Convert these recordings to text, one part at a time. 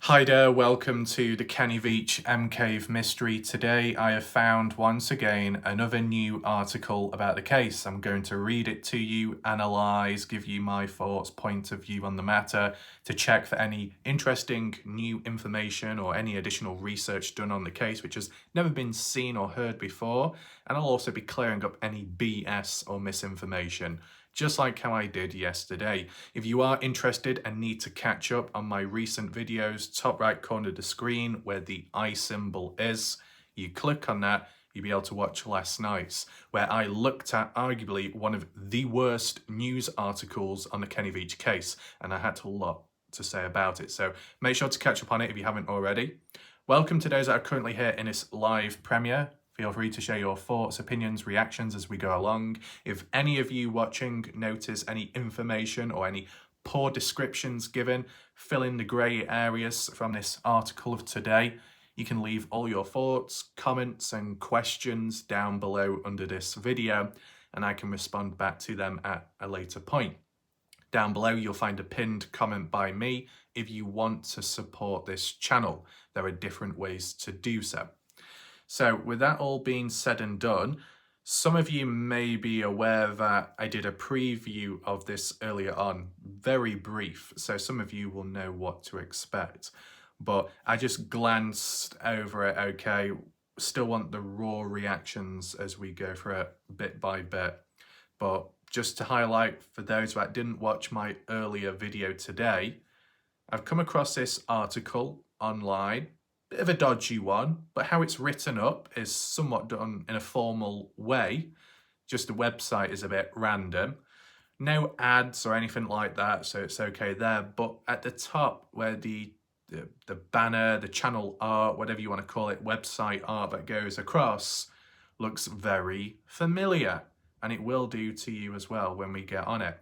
Hi there, welcome to the Kenny Veach M-Cave mystery. Today I have found once again another new article about the case. I'm going to read it to you, analyse, give you my thoughts, point of view on the matter, to check for any interesting new information or any additional research done on the case which has never been seen or heard before, and I'll also be clearing up any BS or misinformation, just like how I did yesterday. If you are interested and need to catch up on my recent videos, top right corner of the screen where the I symbol is, you click on that, you'll be able to watch last night's, where I looked at arguably one of the worst news articles on the Kenny Veach case, and I had a lot to say about it. So make sure to catch up on it if you haven't already. Welcome to those that are currently here in this live premiere. Feel free to share your thoughts, opinions, reactions as we go along. If any of you watching notice any information or any poor descriptions given, fill in the grey areas from this article of today. You can leave all your thoughts, comments and questions down below under this video, and I can respond back to them at a later point. Down below you'll find a pinned comment by me if you want to support this channel. There are different ways to do so. So with that all being said and done, some of you may be aware that I did a preview of this earlier on, very brief, so some of you will know what to expect. But I just glanced over it, okay, still want the raw reactions as we go through it bit by bit. But just to highlight for those that didn't watch my earlier video today, I've come across this article online. Bit of a dodgy one, but how it's written up is somewhat done in a formal way. Just the website is a bit random. No ads or anything like that, so it's okay there. But at the top where the banner, the channel art, whatever you want to call it, website art that goes across, looks very familiar. And it will do to you as well when we get on it.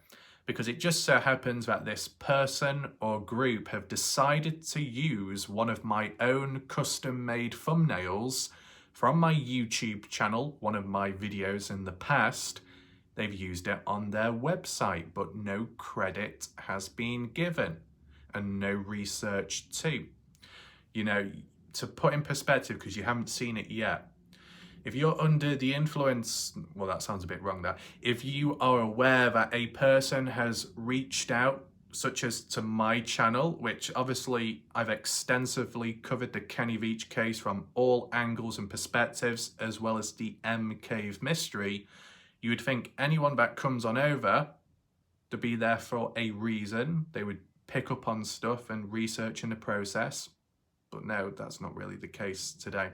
Because it just so happens that this person or group have decided to use one of my own custom-made thumbnails from my YouTube channel, one of my videos in the past. They've used it on their website, but no credit has been given and no research too. You know, to put in perspective, because you haven't seen it yet, if you're under the influence, well, that sounds a bit wrong there. If you are aware that a person has reached out, such as to my channel, which obviously I've extensively covered the Kenny Veach case from all angles and perspectives, as well as the M-Cave mystery, you would think anyone that comes on over to be there for a reason. They would pick up on stuff and research in the process. But no, that's not really the case today.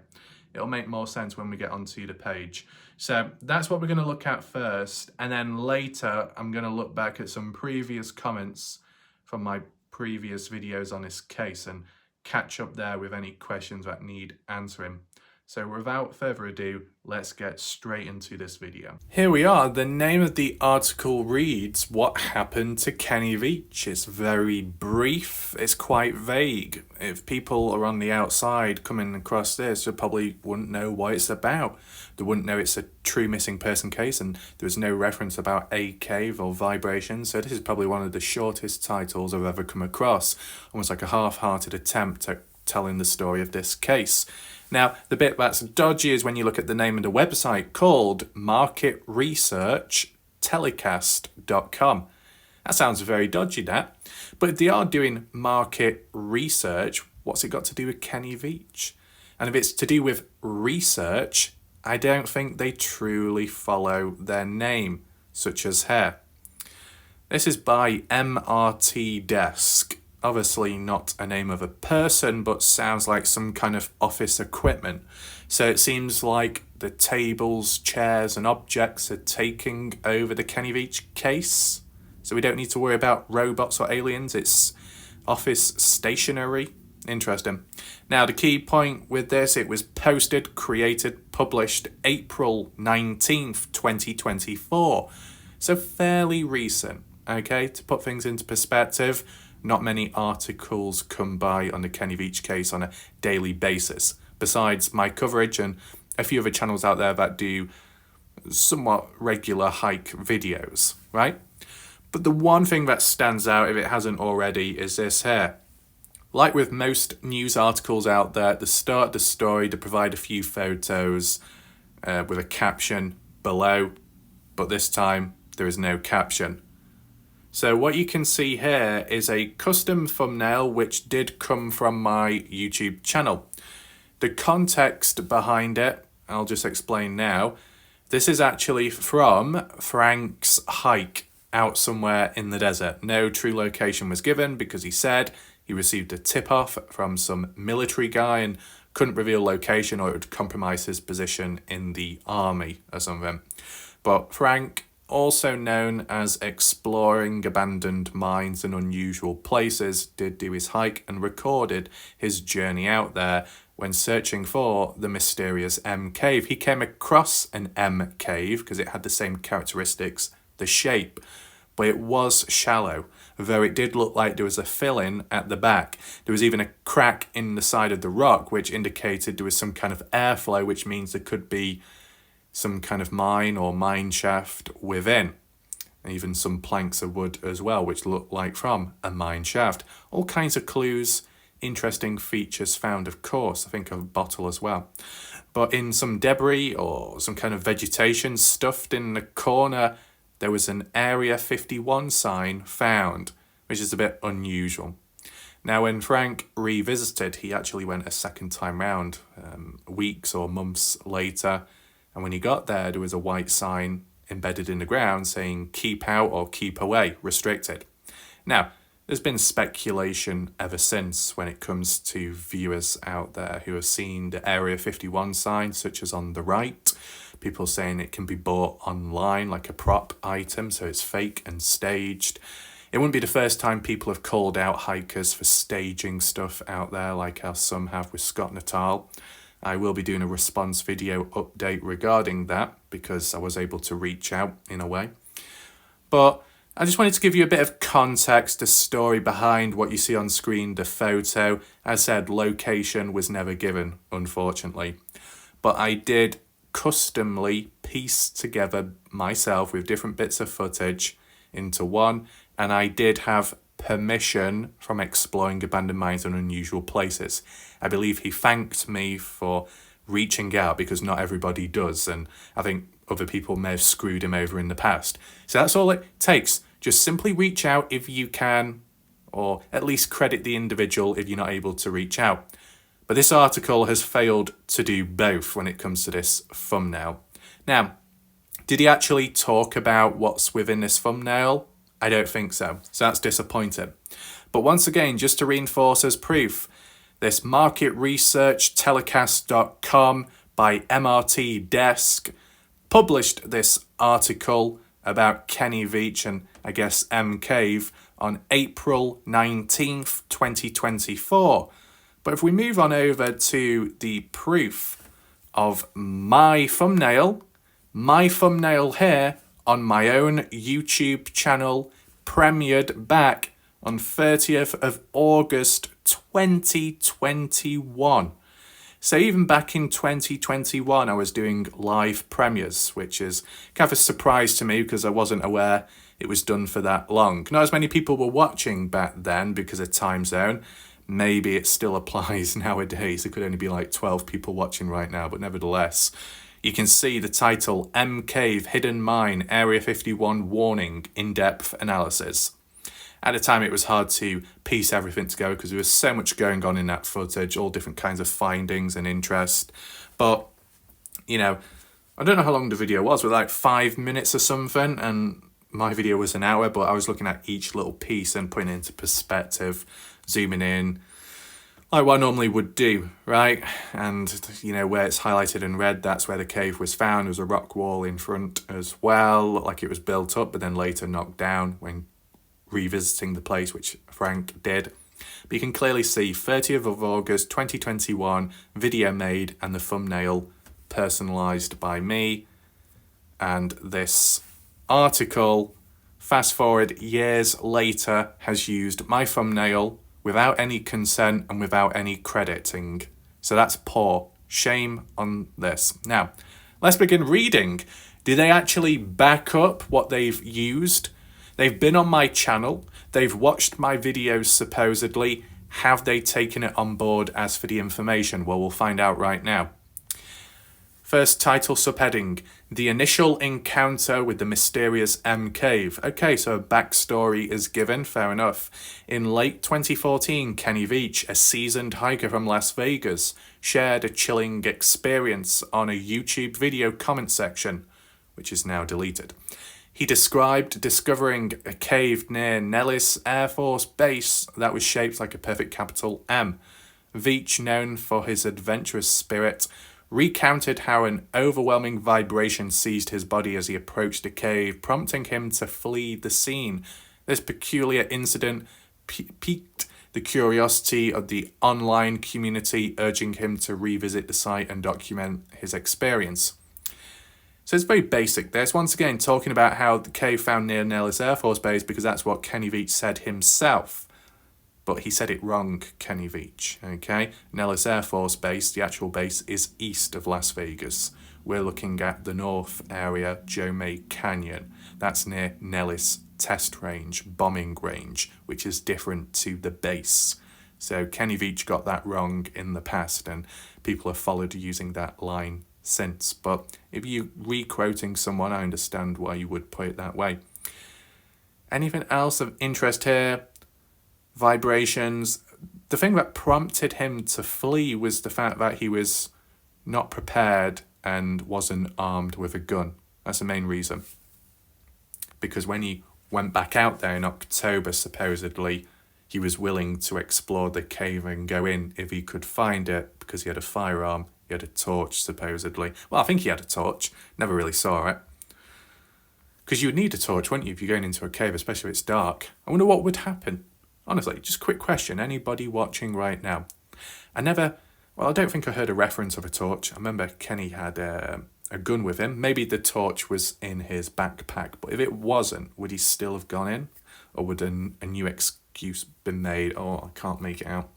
It'll make more sense when we get onto the page. So that's what we're going to look at first. And then later, I'm going to look back at some previous comments from my previous videos on this case and catch up there with any questions that need answering. So without further ado, let's get straight into this video. Here we are. The name of the article reads, "What happened to Kenny Veach?" It's very brief. It's quite vague. If people are on the outside coming across this, they probably wouldn't know what it's about. They wouldn't know it's a true missing person case, and there's no reference about a cave or vibration. So this is probably one of the shortest titles I've ever come across. Almost like a half-hearted attempt at telling the story of this case. Now, the bit that's dodgy is when you look at the name of the website called marketresearchtelecast.com. That sounds very dodgy, that. But if they are doing market research, what's it got to do with Kenny Veach? And if it's to do with research, I don't think they truly follow their name, such as here. This is by MRT Desk. Obviously not a name of a person, but sounds like some kind of office equipment. So it seems like the tables, chairs and objects are taking over the Kenny Veach case. So we don't need to worry about robots or aliens. It's office stationery. Interesting. Now the key point with this, it was posted, created, published April 19th, 2024. So fairly recent, okay? To put things into perspective, not many articles come by on the Kenny Veach case on a daily basis, besides my coverage and a few other channels out there that do somewhat regular hike videos, right? But the one thing that stands out, if it hasn't already, is this here. Like with most news articles out there, at the start of the story, they provide a few photos with a caption below, but this time there is no caption. So what you can see here is a custom thumbnail which did come from my YouTube channel. The context behind it, I'll just explain now. This is actually from Frank's hike out somewhere in the desert. No true location was given because he said he received a tip-off from some military guy and couldn't reveal location or it would compromise his position in the army or something. But Frank, also known as exploring abandoned mines and unusual places, did do his hike and recorded his journey out there when searching for the mysterious M cave. He came across an M cave because it had the same characteristics, the shape, but it was shallow, though it did look like there was a fill-in at the back. There was even a crack in the side of the rock which indicated there was some kind of airflow, which means there could be some kind of mine or mine shaft within. And even some planks of wood as well, which looked like from a mine shaft. All kinds of clues, interesting features found, of course. I think of a bottle as well. But in some debris or some kind of vegetation stuffed in the corner, there was an Area 51 sign found, which is a bit unusual. Now, when Frank revisited, he actually went a second time round, weeks or months later. And when he got there was a white sign embedded in the ground saying keep out or keep away, restricted. Now, there's been speculation ever since when it comes to viewers out there who have seen the Area 51 sign, such as on the right. People saying it can be bought online like a prop item, so it's fake and staged. It wouldn't be the first time people have called out hikers for staging stuff out there, like how some have with Scott Natal. I will be doing a response video update regarding that because I was able to reach out in a way. But I just wanted to give you a bit of context, the story behind what you see on screen, the photo. As I said, location was never given, unfortunately. But I did customly piece together myself with different bits of footage into one, and I did have permission from exploring abandoned mines and unusual places. I believe he thanked me for reaching out because not everybody does, and I think other people may have screwed him over in the past. So that's all it takes. Just simply reach out if you can, or at least credit the individual if you're not able to reach out. But this article has failed to do both when it comes to this thumbnail. Now, did he actually talk about what's within this thumbnail? I don't think so. So that's disappointing. But once again, just to reinforce as proof, this marketresearchtelecast.com by MRT Desk published this article about Kenny Veach and I guess M Cave on April 19th, 2024. But if we move on over to the proof of my thumbnail here on my own YouTube channel premiered back on 30th of August 2021. So even back in 2021 I was doing live premieres, which is kind of a surprise to me because I wasn't aware it was done for that long. Not as many people were watching back then because of time zone. Maybe it still applies nowadays. There could only be like 12 people watching right now, but nevertheless, you can see the title, M Cave, Hidden Mine, Area 51 Warning, In-Depth Analysis. At the time, it was hard to piece everything together because there was so much going on in that footage, all different kinds of findings and interest. But, you know, I don't know how long the video was, but like 5 minutes or something, and my video was an hour, but I was looking at each little piece and putting it into perspective, zooming in, like what I normally would do, right? And, you know, where it's highlighted in red, that's where the cave was found. There was a rock wall in front as well, looked like it was built up, but then later knocked down when revisiting the place, which Frank did. But you can clearly see 30th of August 2021, video made and the thumbnail personalised by me. And this article, fast forward years later, has used my thumbnail without any consent and without any crediting. So that's poor. Shame on this. Now, let's begin reading. Do they actually back up what they've used? They've been on my channel. They've watched my videos supposedly. Have they taken it on board as for the information? Well, we'll find out right now. First title subheading, the initial encounter with the mysterious M Cave. Okay, so a backstory is given, fair enough. In late 2014, Kenny Veach, a seasoned hiker from Las Vegas, shared a chilling experience on a YouTube video comment section, which is now deleted. He described discovering a cave near Nellis Air Force Base that was shaped like a perfect capital M. Veach, known for his adventurous spirit, recounted how an overwhelming vibration seized his body as he approached the cave, prompting him to flee the scene. This peculiar incident piqued the curiosity of the online community, urging him to revisit the site and document his experience. So it's very basic. There's once again talking about how the cave found near Nellis Air Force Base, because that's what Kenny Veach said himself. But he said it wrong, Kenny Veach, okay? Nellis Air Force Base, the actual base, is east of Las Vegas. We're looking at the north area, Joe May Canyon. That's near Nellis Test Range, bombing range, which is different to the base. So Kenny Veach got that wrong in the past, and people have followed using that line since. But if you're re-quoting someone, I understand why you would put it that way. Anything else of interest here? Vibrations. The thing that prompted him to flee was the fact that he was not prepared and wasn't armed with a gun. That's the main reason. Because when he went back out there in October, supposedly, he was willing to explore the cave and go in if he could find it, because he had a firearm, he had a torch, supposedly. Well, I think he had a torch. Never really saw it. Because you would need a torch, wouldn't you, if you're going into a cave, especially if it's dark. I wonder what would happen. Honestly, just quick question. Anybody watching right now? I don't think I heard a reference of a torch. I remember Kenny had a gun with him. Maybe the torch was in his backpack. But if it wasn't, would he still have gone in? Or would a new excuse been made? Oh, I can't make it out.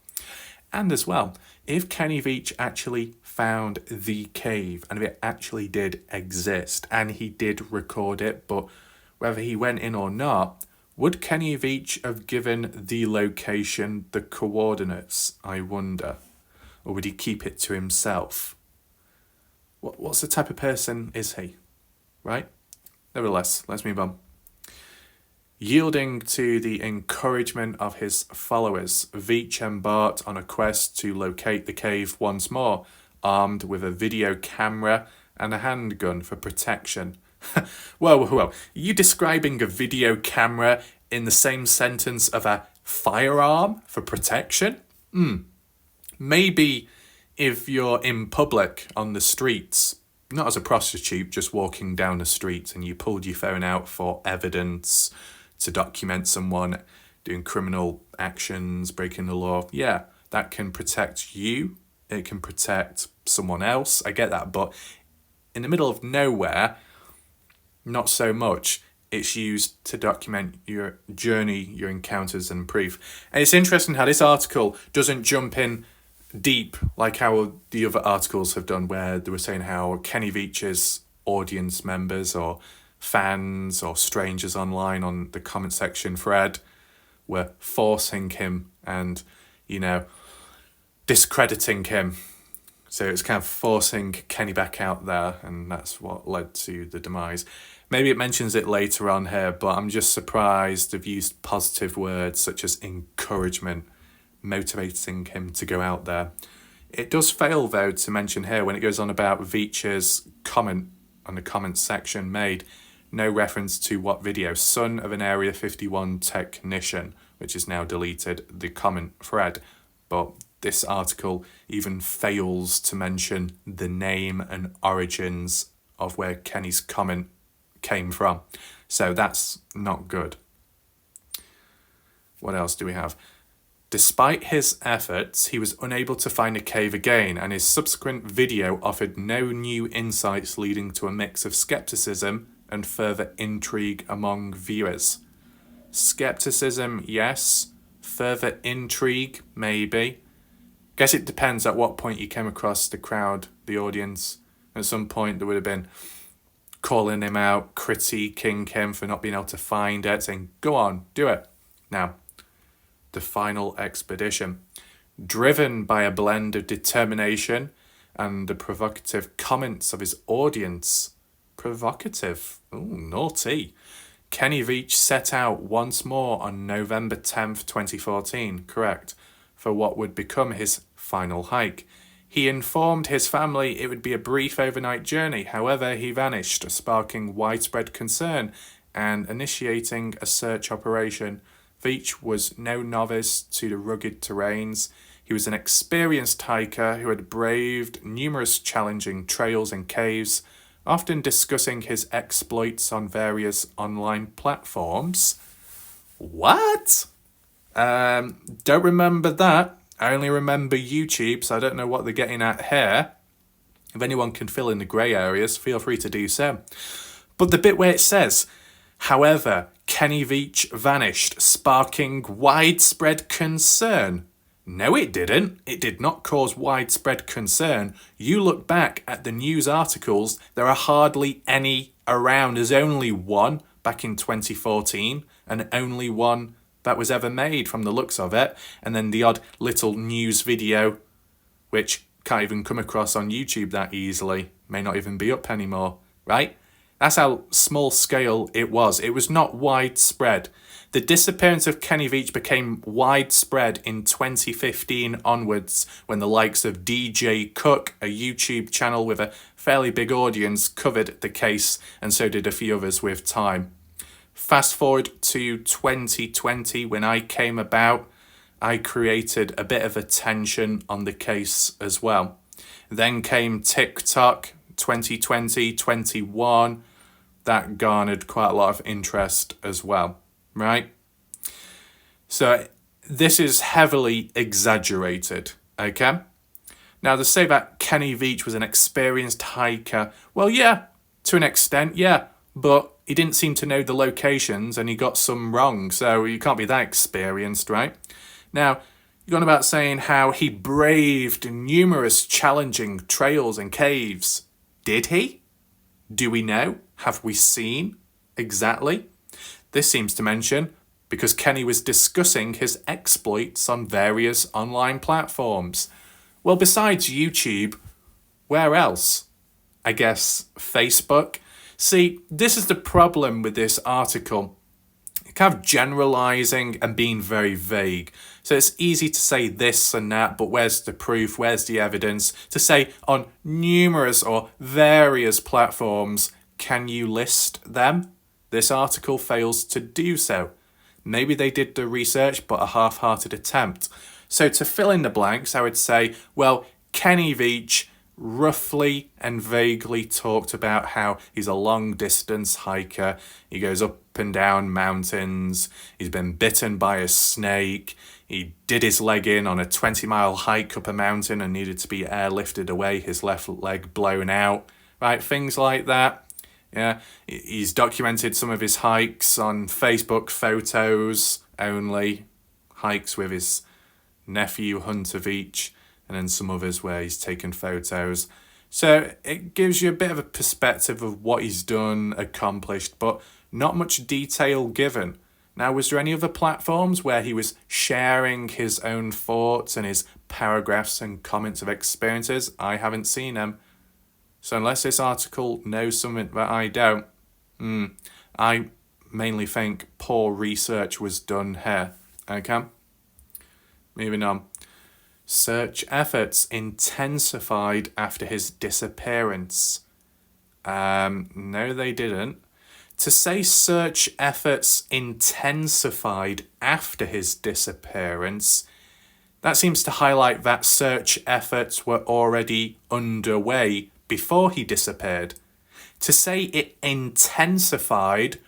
And as well, if Kenny Veach actually found the cave, and if it actually did exist, and he did record it, but whether he went in or not, would Kenny Veach have given the location, the coordinates, I wonder? Or would he keep it to himself? What's the type of person is he? Right? Nevertheless, let's move on. Yielding to the encouragement of his followers, Veach embarked on a quest to locate the cave once more, armed with a video camera and a handgun for protection. Whoa. Are you describing a video camera in the same sentence of a firearm for protection? Maybe if you're in public on the streets, not as a prostitute, just walking down the street, and you pulled your phone out for evidence to document someone doing criminal actions, breaking the law. Yeah, that can protect you. It can protect someone else. I get that. But in the middle of nowhere, not so much. It's used to document your journey, your encounters and proof. And it's interesting how this article doesn't jump in deep like how the other articles have done, where they were saying how Kenny Veach's audience members or fans or strangers online on the comment section thread were forcing him and, discrediting him. So it's kind of forcing Kenny back out there, and that's what led to the demise. Maybe it mentions it later on here, but I'm just surprised they've used positive words such as encouragement, motivating him to go out there. It does fail, though, to mention here when it goes on about Veach's comment on the comment section made, no reference to what video, son of an Area 51 technician, which is now deleted, the comment thread. But this article even fails to mention the name and origins of where Kenny's comment came from. So that's not good. What else do we have? Despite his efforts, he was unable to find a cave again, and his subsequent video offered no new insights, leading to a mix of skepticism and further intrigue among viewers. Skepticism, yes. Further intrigue, maybe. Guess it depends at what point you came across the crowd, the audience. At some point there would have been calling him out, critiquing him for not being able to find it, saying, go on, do it. Now, the final expedition. Driven by a blend of determination and the provocative comments of his audience. Provocative? Ooh, naughty. Kenny Veach set out once more on November 10th, 2014, correct, for what would become his final hike. He informed his family it would be a brief overnight journey. However, he vanished, sparking widespread concern and initiating a search operation. Veach was no novice to the rugged terrains. He was an experienced hiker who had braved numerous challenging trails and caves, often discussing his exploits on various online platforms. What? Don't remember that. I only remember YouTube, so I don't know what they're getting at here. If anyone can fill in the grey areas, feel free to do so. But the bit where it says, however, Kenny Veach vanished, sparking widespread concern. No, it didn't. It did not cause widespread concern. You look back at the news articles, there are hardly any around. There's only one back in 2014 and only one that was ever made from the looks of it. And then the odd little news video, which can't even come across on YouTube that easily, may not even be up anymore, right? That's how small scale it was. It was not widespread. The disappearance of Kenny Veach became widespread in 2015 onwards when the likes of DJ Cook, a YouTube channel with a fairly big audience, covered the case, and so did a few others with time. Fast forward to 2020 when I came about, I created a bit of attention on the case as well. Then came TikTok, 2020, 21, that garnered quite a lot of interest as well, right? So this is heavily exaggerated, okay? Now, to say that Kenny Veach was an experienced hiker, well, yeah, to an extent, yeah, but he didn't seem to know the locations and he got some wrong, so you can't be that experienced, right? Now, you're on about saying how he braved numerous challenging trails and caves. Did he? Do we know? Have we seen? Exactly. This seems to mention because Kenny was discussing his exploits on various online platforms. Well, besides YouTube, where else? I guess Facebook. See, this is the problem with this article. Kind of generalizing and being very vague. So it's easy to say this and that, but where's the proof? Where's the evidence? To say on numerous or various platforms, can you list them? This article fails to do so. Maybe they did the research, but a half-hearted attempt. So to fill in the blanks, I would say, well, Kenny Veach roughly and vaguely talked about how he's a long-distance hiker. He goes up and down mountains. He's been bitten by a snake. He did his leg in on a 20-mile hike up a mountain and needed to be airlifted away, his left leg blown out. Right, things like that. Yeah, he's documented some of his hikes on Facebook, photos only. Hikes with his nephew, Hunter Veach, and then some others where he's taken photos. So it gives you a bit of a perspective of what he's done, accomplished, but not much detail given. Now, was there any other platforms where he was sharing his own thoughts and his paragraphs and comments of experiences? I haven't seen them. So unless this article knows something that I don't, I mainly think poor research was done here. Okay? Moving on. Search efforts intensified after his disappearance. No, they didn't. To say search efforts intensified after his disappearance, that seems to highlight that search efforts were already underway before he disappeared. To say it intensified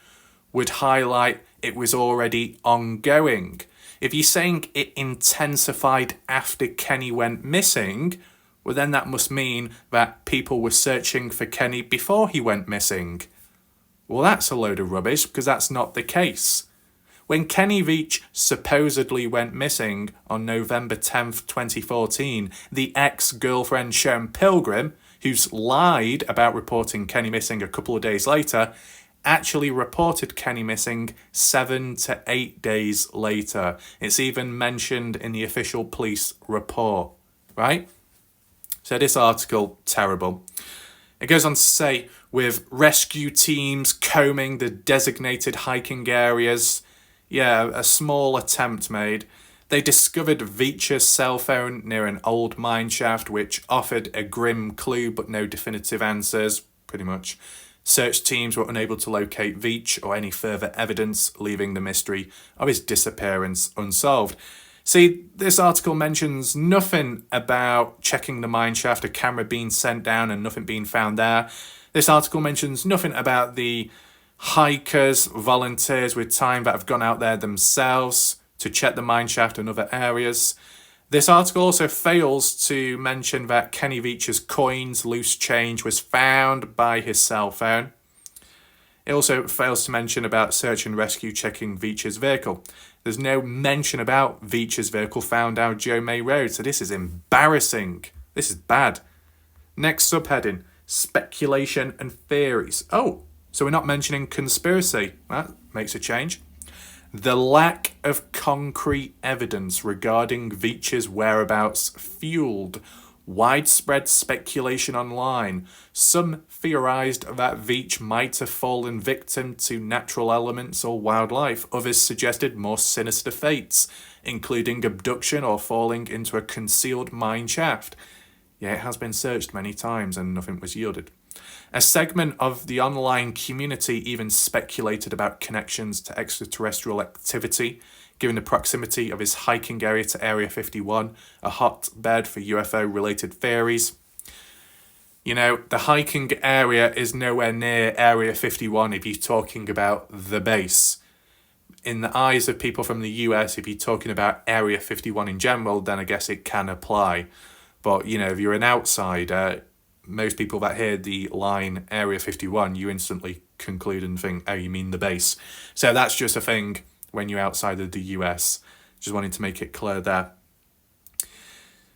would highlight it was already ongoing. If you're saying it intensified after Kenny went missing, well then that must mean that people were searching for Kenny before he went missing. Well, that's a load of rubbish because that's not the case. When Kenny Veach supposedly went missing on November 10th, 2014, the ex-girlfriend Sharon Pilgrim, who's lied about reporting Kenny missing a couple of days later, actually reported Kenny missing 7 to 8 days later. It's even mentioned in the official police report, right? So this article, terrible. It goes on to say, with rescue teams combing the designated hiking areas, a small attempt made. They discovered Veach's cell phone near an old mine shaft, which offered a grim clue but no definitive answers, pretty much. Search teams were unable to locate Veach or any further evidence, leaving the mystery of his disappearance unsolved. See, this article mentions nothing about checking the mine shaft, a camera being sent down and nothing being found there. This article mentions nothing about the hikers, volunteers with time that have gone out there themselves to check the mine shaft and other areas. This article also fails to mention that Kenny Veach's coins, loose change, was found by his cell phone. It also fails to mention about search and rescue checking Veach's vehicle. There's no mention about Veach's vehicle found down Joe May Road, so this is embarrassing. This is bad. Next subheading, speculation and theories. Oh, so we're not mentioning conspiracy. That makes a change. The lack of concrete evidence regarding Veach's whereabouts fueled widespread speculation online. Some theorized that Veach might have fallen victim to natural elements or wildlife. Others suggested more sinister fates, including abduction or falling into a concealed mine shaft. Yeah, it has been searched many times and nothing was yielded. A segment of the online community even speculated about connections to extraterrestrial activity, given the proximity of his hiking area to Area 51, a hotbed for UFO-related theories. You know, the hiking area is nowhere near Area 51 if you're talking about the base. In the eyes of people from the US, if you're talking about Area 51 in general, then I guess it can apply. But, you know, if you're an outsider, most people that hear the line Area 51, you instantly conclude and think, oh, you mean the base. So that's just a thing when you're outside of the US. Just wanting to make it clear there.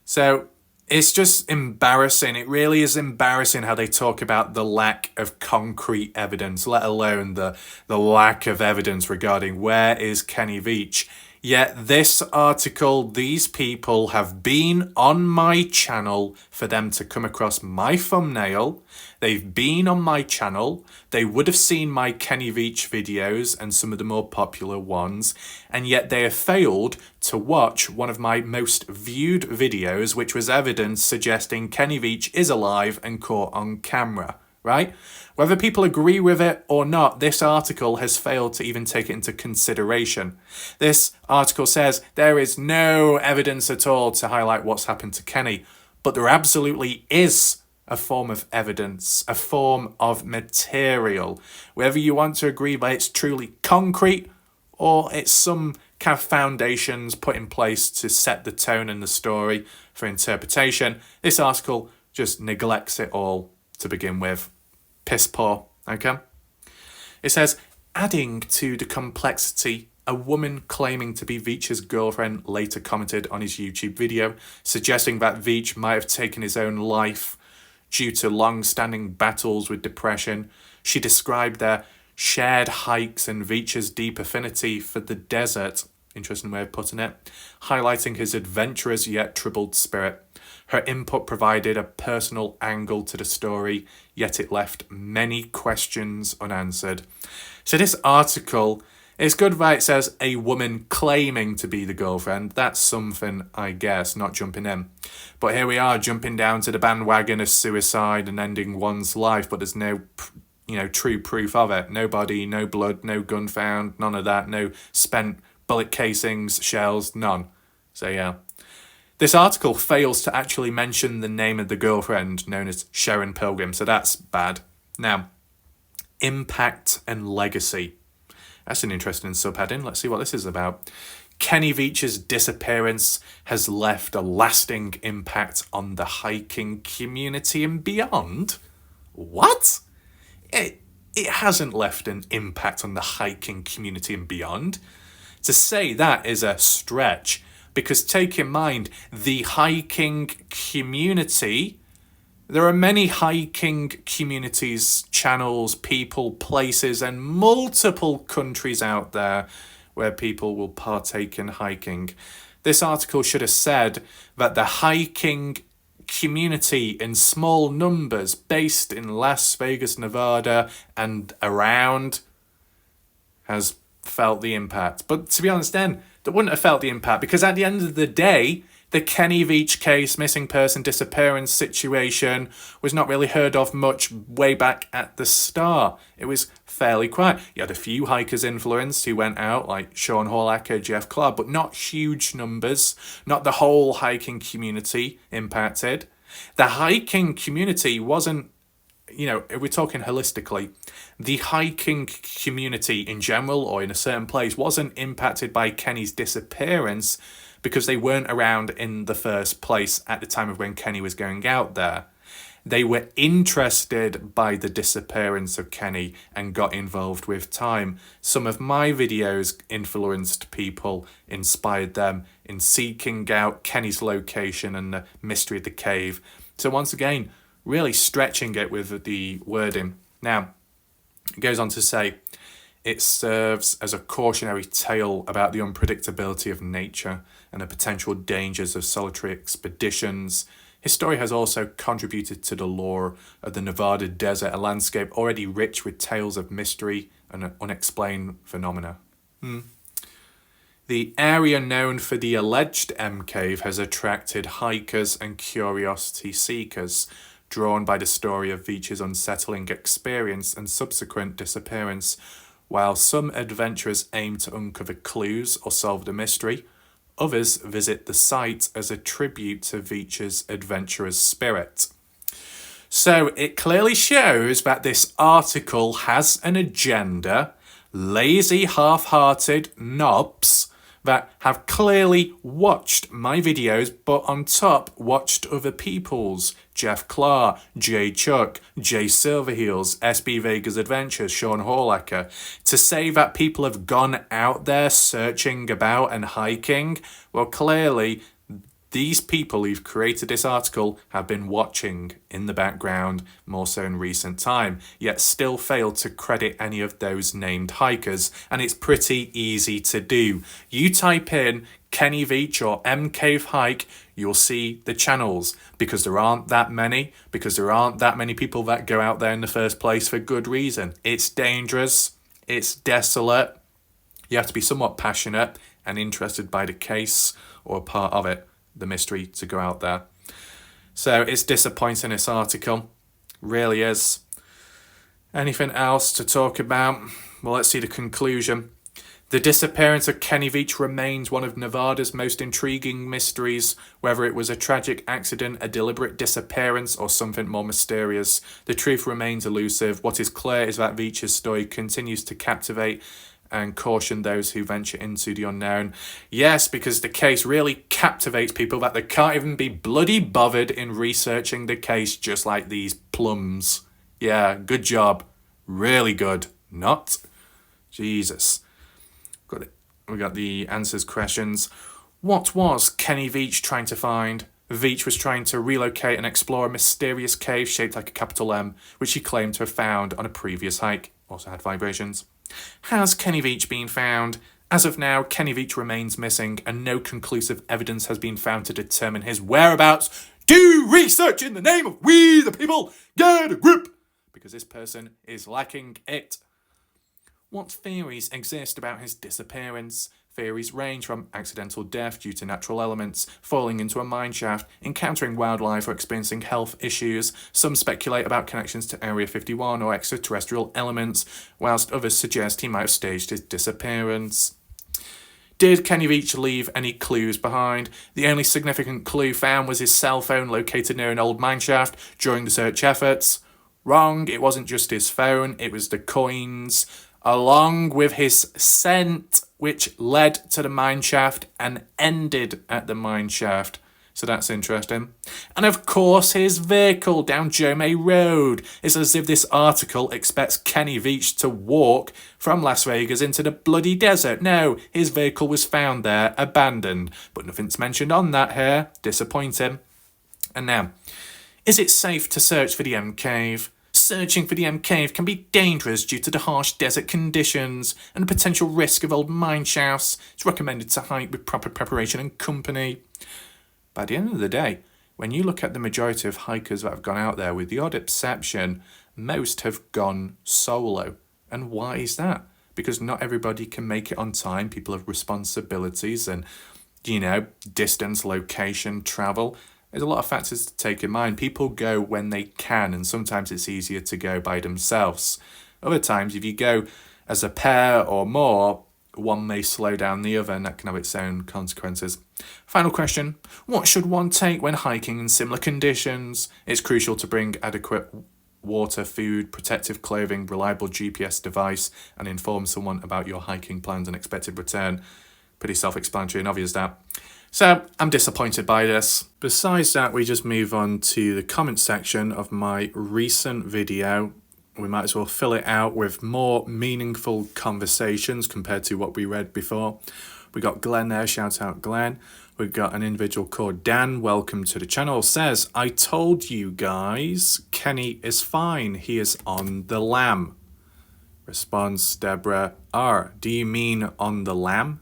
So it's just embarrassing. It really is embarrassing how they talk about the lack of concrete evidence, let alone the lack of evidence regarding where is Kenny Veach. Yet this article, these people have been on my channel for them to come across my thumbnail. They've been on my channel. They would have seen my Kenny Veach videos and some of the more popular ones. And yet they have failed to watch one of my most viewed videos, which was evidence suggesting Kenny Veach is alive and caught on camera, right? Whether people agree with it or not, this article has failed to even take it into consideration. This article says there is no evidence at all to highlight what's happened to Kenny, but there absolutely is a form of evidence, a form of material. Whether you want to agree that it's truly concrete or it's some kind of foundations put in place to set the tone in the story for interpretation, this article just neglects it all to begin with. Piss poor, okay? It says, adding to the complexity, a woman claiming to be Veach's girlfriend later commented on his YouTube video, suggesting that Veach might have taken his own life due to long-standing battles with depression. She described their shared hikes and Veach's deep affinity for the desert, interesting way of putting it, highlighting his adventurous yet troubled spirit. Her input provided a personal angle to the story, yet it left many questions unanswered. So this article, it's good that it says a woman claiming to be the girlfriend. That's something, I guess, not jumping in. But here we are, jumping down to the bandwagon of suicide and ending one's life, but there's no, true proof of it. No body, no blood, no gun found, none of that, no spent bullet casings, shells, none. So yeah. This article fails to actually mention the name of the girlfriend, known as Sharon Pilgrim, so that's bad. Now, impact and legacy. That's an interesting subheading. Let's see what this is about. Kenny Veach's disappearance has left a lasting impact on the hiking community and beyond. What? It hasn't left an impact on the hiking community and beyond. To say that is a stretch. Because take in mind, the hiking community, There are many hiking communities, channels, people, places, and multiple countries out there where people will partake in hiking. This article should have said that the hiking community in small numbers based in Las Vegas, Nevada, and around has felt the impact. But to be honest then, they wouldn't have felt the impact, because at the end of the day, the Kenny Veach case, missing person disappearance situation, was not really heard of much way back at the start. It was fairly quiet. You had a few hikers influenced who went out, like Sean Hall-Acker, Jeff Clark, but not huge numbers. Not the whole hiking community impacted. The hiking community wasn't, if we're talking holistically, the hiking community in general or in a certain place wasn't impacted by Kenny's disappearance, because they weren't around in the first place at the time of when Kenny was going out there. They were interested by the disappearance of Kenny and got involved with time. Some of my videos influenced people, inspired them in seeking out Kenny's location and the mystery of the cave. So once again, really stretching it with the wording. Now, it goes on to say, it serves as a cautionary tale about the unpredictability of nature and the potential dangers of solitary expeditions. His story has also contributed to the lore of the Nevada desert, a landscape already rich with tales of mystery and unexplained phenomena. The area known for the alleged M Cave has attracted hikers and curiosity seekers, drawn by the story of Veach's unsettling experience and subsequent disappearance. While some adventurers aim to uncover clues or solve the mystery, others visit the site as a tribute to Veach's adventurer's spirit. So it clearly shows that this article has an agenda. Lazy, half-hearted knobs that have clearly watched my videos, but on top watched other people's. Jeff Clark, Jay Chuck, Jay Silverheels, SB Vegas Adventures, Sean Hall-Acker, to say that people have gone out there searching about and hiking. Well, clearly, these people who've created this article have been watching in the background, more so in recent time, yet still failed to credit any of those named hikers, and it's pretty easy to do. You type in Kenny Veach or M Cave Hike, you'll see the channels, because there aren't that many people that go out there in the first place for good reason. It's dangerous, it's desolate, you have to be somewhat passionate and interested by the case or a part of it, the mystery, to go out there. So it's disappointing, this article, really is. Anything else to talk about? Well, let's see the conclusion. The disappearance of Kenny Veach remains one of Nevada's most intriguing mysteries. Whether it was a tragic accident, a deliberate disappearance, or something more mysterious, the truth remains elusive. What is clear is that Veach's story continues to captivate and caution those who venture into the unknown. Yes, because the case really captivates people that they can't even be bloody bothered in researching the case, just like these plums. Yeah, good job. Really good. Not? Jesus. We got the answers questions. What was Kenny Veach trying to find? Veach was trying to relocate and explore a mysterious cave shaped like a capital M, which he claimed to have found on a previous hike. Also had vibrations. Has Kenny Veach been found? As of now, Kenny Veach remains missing, and no conclusive evidence has been found to determine his whereabouts. Do research in the name of we the people. Get a grip, because this person is lacking it. What theories exist about his disappearance? Theories range from accidental death due to natural elements, falling into a mine shaft, encountering wildlife, or experiencing health issues. Some speculate about connections to Area 51 or extraterrestrial elements, whilst others suggest he might have staged his disappearance. Did Kenny Veach leave any clues behind? The only significant clue found was his cell phone located near an old mine shaft during the search efforts. Wrong, it wasn't just his phone, it was the coins, along with his scent, which led to the mine shaft and ended at the mine shaft. So that's interesting. And of course, his vehicle down Joe May Road. It's as if this article expects Kenny Veach to walk from Las Vegas into the bloody desert. No, his vehicle was found there, abandoned. But nothing's mentioned on that here. Disappointing. And now, Is it safe to search for the M Cave? Searching for the M Cave can be dangerous due to the harsh desert conditions and the potential risk of old mine shafts. It's recommended to hike with proper preparation and company. By the end of the day, when you look at the majority of hikers that have gone out there, with the odd exception, most have gone solo. And why is that? Because not everybody can make it on time. People have responsibilities and, distance, location, travel. There's a lot of factors to take in mind. People go when they can, and sometimes it's easier to go by themselves. Other times, if you go as a pair or more, one may slow down the other, and that can have its own consequences. Final question. What should one take when hiking in similar conditions? It's crucial to bring adequate water, food, protective clothing, reliable GPS device, and inform someone about your hiking plans and expected return. Pretty self-explanatory and obvious, that. So, I'm disappointed by this. Besides that, we just move on to the comment section of my recent video. We might as well fill it out with more meaningful conversations compared to what we read before. We got Glenn there, shout out Glenn. We've got an individual called Dan, welcome to the channel, says, I told you guys, Kenny is fine, he is on the lam. Response, Deborah R, do you mean on the lam?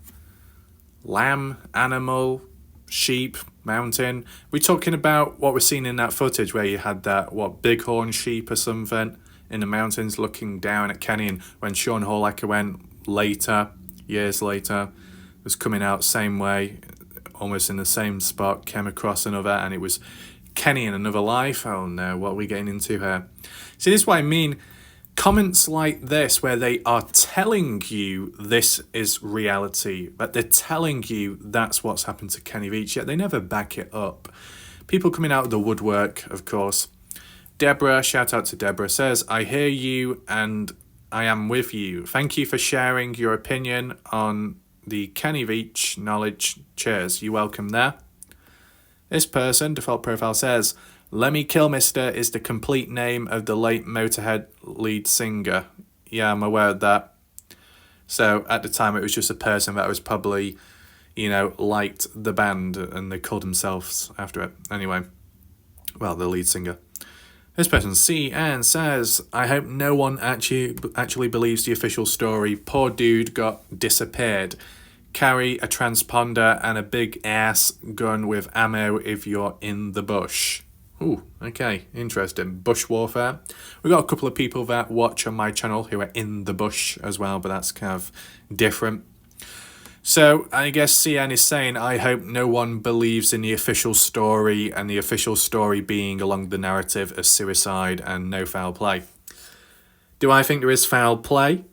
Lamb, animal, sheep, mountain. We're talking about what we're seeing in that footage where you had that, bighorn sheep or something in the mountains looking down at Kenny, and when Sean Horlacher went later, years later, was coming out same way, almost in the same spot, came across another, and it was Kenny in another life. Oh no, what are we getting into here? See, this is what I mean. Comments like this, where they are telling you this is reality, but they're telling you that's what's happened to Kenny Veach, yet they never back it up. People coming out of the woodwork, of course. Deborah, shout out to Deborah, says, I hear you and I am with you. Thank you for sharing your opinion on the Kenny Veach knowledge. Cheers. You're welcome there. This person, default profile, says, Lemmy Kilmister is the complete name of the late Motorhead lead singer. Yeah, I'm aware of that. So at the time, it was just a person that was probably, liked the band and they called themselves after it. Anyway, well, the lead singer. This person, CN, says, I hope no one actually believes the official story. Poor dude got disappeared. Carry a transponder and a big ass gun with ammo if you're in the bush. Ooh, okay, interesting. Bush warfare. We've got a couple of people that watch on my channel who are in the bush as well, but that's kind of different. So I guess CN is saying, I hope no one believes in the official story, and the official story being along the narrative of suicide and no foul play. Do I think there is foul play?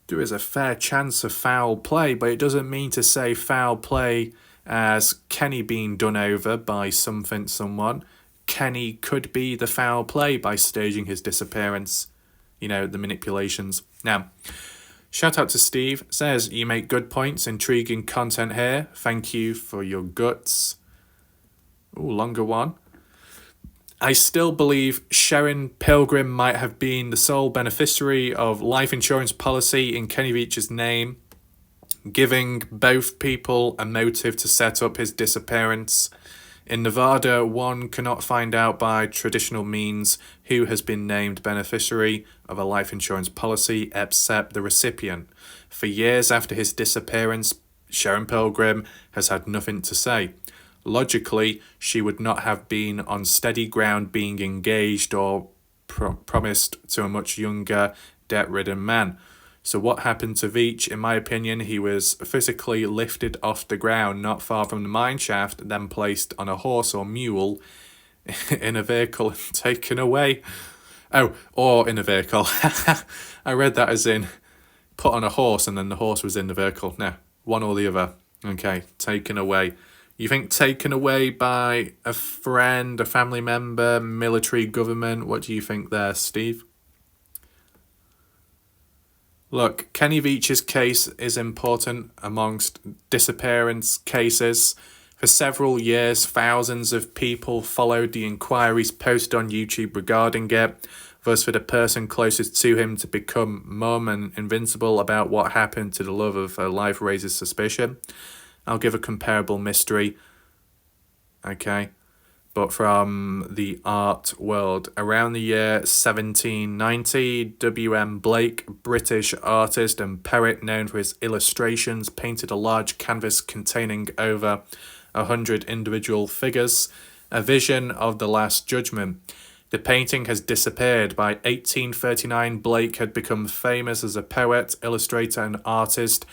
There is a fair chance of foul play, but it doesn't mean to say foul play as Kenny being done over by someone. Kenny could be the foul play by staging his disappearance. The manipulations. Now, shout out to Steve. Says, you make good points, intriguing content here. Thank you for your guts. Ooh, longer one. I still believe Sharon Pilgrim might have been the sole beneficiary of life insurance policy in Kenny Veach's name, giving both people a motive to set up his disappearance. In Nevada, one cannot find out by traditional means who has been named beneficiary of a life insurance policy except the recipient. For years after his disappearance, Sharon Pilgrim has had nothing to say. Logically, she would not have been on steady ground being engaged or promised to a much younger, debt-ridden man. So what happened to Veach? In my opinion, he was physically lifted off the ground not far from the mine shaft, then placed on a horse or mule in a vehicle and taken away. Oh, or in a vehicle. I read that as in put on a horse and then the horse was in the vehicle. No, one or the other. Okay, taken away. You think taken away by a friend, a family member, military, government? What do you think there, Steve? Look, Kenny Veach's case is important amongst disappearance cases. For several years, thousands of people followed the inquiries posted on YouTube regarding it. Thus, for the person closest to him to become mum and invincible about what happened to the love of her life raises suspicion. I'll give a comparable mystery. Okay. but from the art world. Around the year 1790, W.M. Blake, British artist and poet known for his illustrations, painted a large canvas containing over 100 individual figures, a vision of the Last Judgment. The painting has disappeared. By 1839, Blake had become famous as a poet, illustrator and artist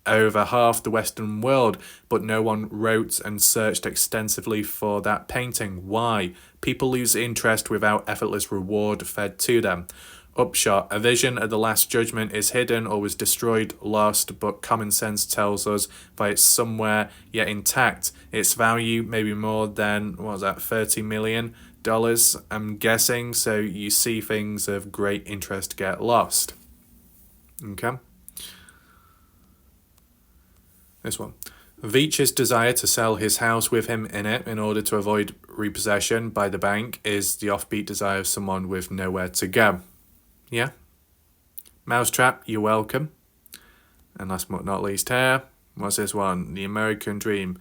over half the Western world, but no one wrote and searched extensively for that painting. Why? People lose interest without effortless reward fed to them. Upshot, a vision of the Last Judgment is hidden or was destroyed, lost, but common sense tells us that it's somewhere yet intact. Its value may be more than, what was that, $30 million, I'm guessing, so you see things of great interest get lost. Okay. This one. Veach's desire to sell his house with him in it in order to avoid repossession by the bank is the offbeat desire of someone with nowhere to go. Yeah? Mousetrap, you're welcome. And last but not least here, what's this one? The American Dream.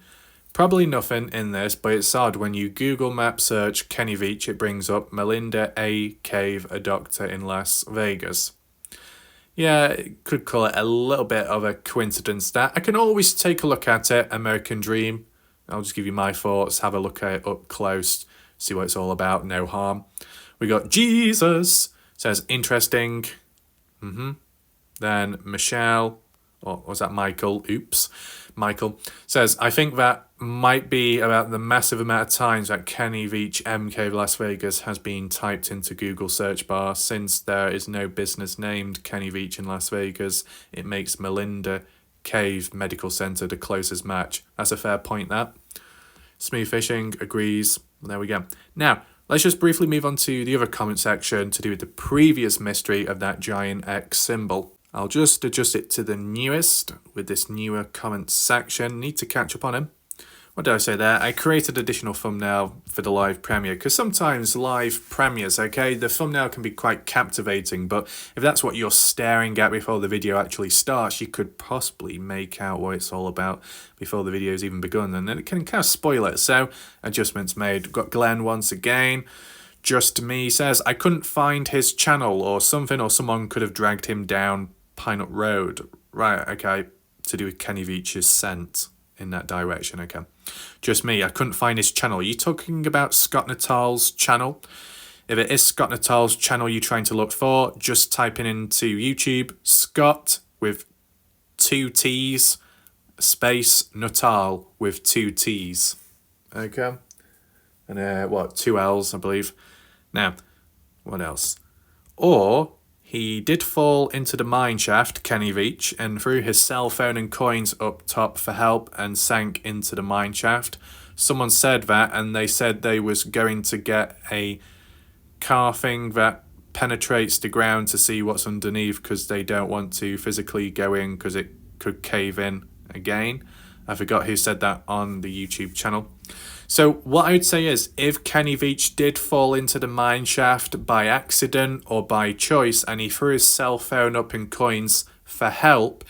Probably nothing in this, but it's odd. When you Google map search Kenny Veach, it brings up Melinda A. Cave, a doctor in Las Vegas. Yeah, could call it a little bit of a coincidence that. I can always take a look at it, American Dream. I'll just give you my thoughts, have a look at it up close, see what it's all about, no harm. We got Jesus, says interesting. Then Michelle, or was that Michael? Oops. Michael says, I think that might be about the massive amount of times that Kenny Veach MK Las Vegas has been typed into Google search bar. Since there is no business named Kenny Veach in Las Vegas, it makes Melinda Cave Medical Center the closest match. That's a fair point, that. Smooth Fishing agrees. There we go. Now, let's just briefly move on to the other comment section to do with the previous mystery of that giant X symbol. I'll just adjust it to the newest with this newer comment section. Need to catch up on him. What did I say there? I created additional thumbnail for the live premiere because sometimes live premieres, okay, the thumbnail can be quite captivating, but if that's what you're staring at before the video actually starts, you could possibly make out what it's all about before the video's even begun, and then it can kind of spoil it. So adjustments made. We've got Glenn once again. Just Me says, I couldn't find his channel or something, or someone could have dragged him down Pinut Road. Right, okay, to do with Kenny Veach's scent in that direction, okay. Just Me, I couldn't find his channel. Are you talking about Scott Natal's channel? If it is Scott Natal's channel you're trying to look for, just type in into YouTube, Scott with 2 T's, space Natal with 2 T's. Okay. And 2 L's, I believe. Now, what else? Or he did fall into the mine shaft, Kenny Veach, and threw his cell phone and coins up top for help and sank into the mine shaft. Someone said that, and they said they was going to get a car thing that penetrates the ground to see what's underneath because they don't want to physically go in because it could cave in again. I forgot who said that on the YouTube channel. So what I would say is, if Kenny Veach did fall into the mine shaft by accident or by choice and he threw his cell phone up in coins for help,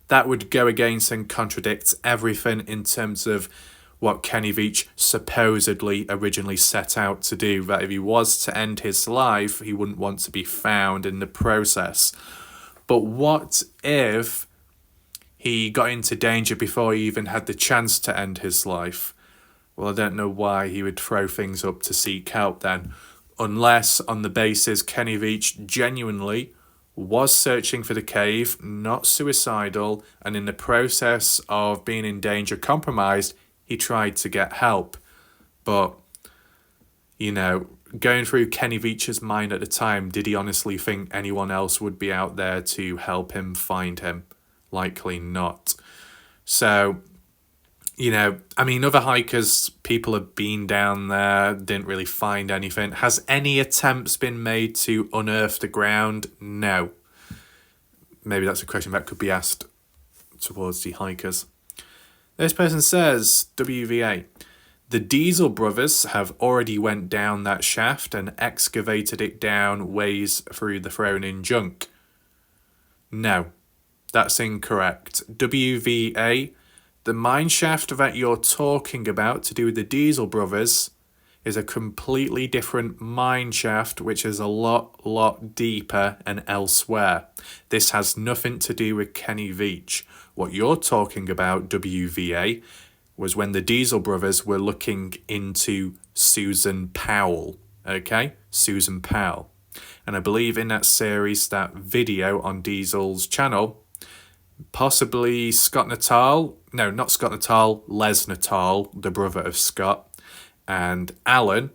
that would go against and contradict everything in terms of what Kenny Veach supposedly originally set out to do. That if he was to end his life, he wouldn't want to be found in the process. But what if he got into danger before he even had the chance to end his life? Well, I don't know why he would throw things up to seek help then, unless on the basis Kenny Veach genuinely was searching for the cave, not suicidal, and in the process of being in danger, compromised, he tried to get help. But, you know, going through Kenny Veach's mind at the time, did he honestly think anyone else would be out there to help him find him? Likely not. So, you know, I mean, other hikers, people have been down there, didn't really find anything. Has any attempts been made to unearth the ground? No. Maybe that's a question that could be asked towards the hikers. This person says, WVA, the Diesel brothers have already went down that shaft and excavated it down ways through the thrown-in junk. No, that's incorrect. WVA, the mine shaft that you're talking about to do with the Diesel brothers is a completely different mine shaft, which is a lot deeper and elsewhere. This has nothing to do with Kenny Veach. What you're talking about, WVA, was when the Diesel brothers were looking into Susan Powell. Okay? Susan Powell. And I believe in that series, that video on Diesel's channel, possibly Scott Natal, no, not Scott Natal, Les Natal, the brother of Scott, and Alan,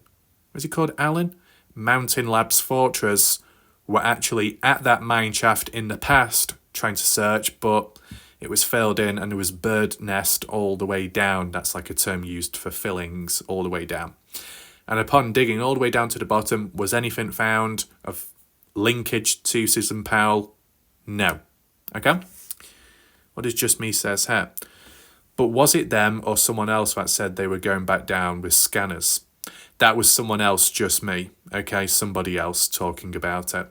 was he called Alan? Mountain Labs Fortress, were actually at that mine shaft in the past trying to search, but it was filled in and there was bird nest all the way down. That's like a term used for fillings all the way down. And upon digging all the way down to the bottom, was anything found of linkage to Susan Powell? No. Okay? What does Just Me says here? But was it them or someone else that said they were going back down with scanners? That was someone else, just me. Okay, somebody else talking about it.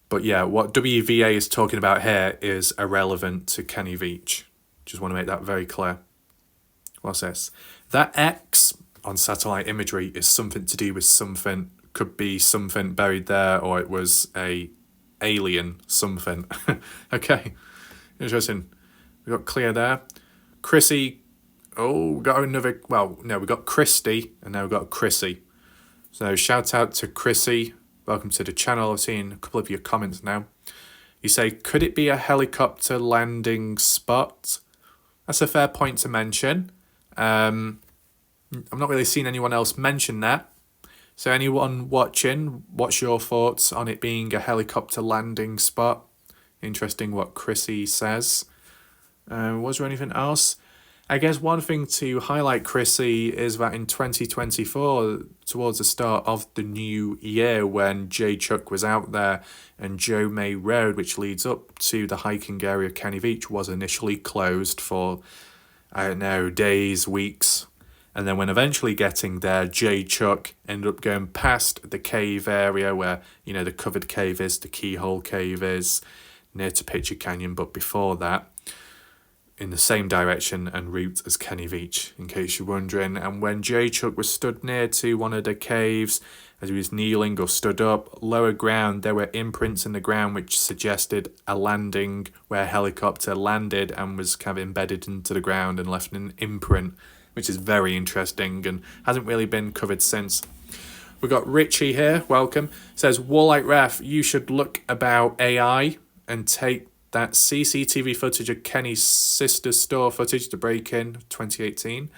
But yeah, what WVA is talking about here is irrelevant to Kenny Veach. Just want to make that very clear. What's this? That X on satellite imagery is something to do with something. Could be something buried there, or it was a alien something. Okay, interesting. We got Clear there. Chrissy. Oh, we got another. Well, no, we got Christy, and now we got Chrissy. So shout out to Chrissy. Welcome to the channel. I've seen a couple of your comments now. You say, could it be a helicopter landing spot? That's a fair point to mention. I'm not really seeing anyone else mention that. So anyone watching, what's your thoughts on it being a helicopter landing spot? Interesting what Chrissy says. Was there anything else? I guess one thing to highlight, Chrissy, is that in 2024, towards the start of the new year, when J Chuck was out there and Joe May Road, which leads up to the hiking area of Kenny Veach, was initially closed for, I don't know, days, weeks. And then when eventually getting there, J Chuck ended up going past the cave area where, you know, the covered cave is, the keyhole cave is, near to Pitcher Canyon, but before that, in the same direction and route as Kenny Veach, in case you're wondering. And when J Chuck was stood near to one of the caves, as he was kneeling or stood up, lower ground, there were imprints in the ground which suggested a landing where a helicopter landed and was kind of embedded into the ground and left an imprint, which is very interesting and hasn't really been covered since. We've got Richie here, welcome. Says, Warlight Ref, you should look about AI and take that CCTV footage of Kenny's sister's store footage, the break-in 2018,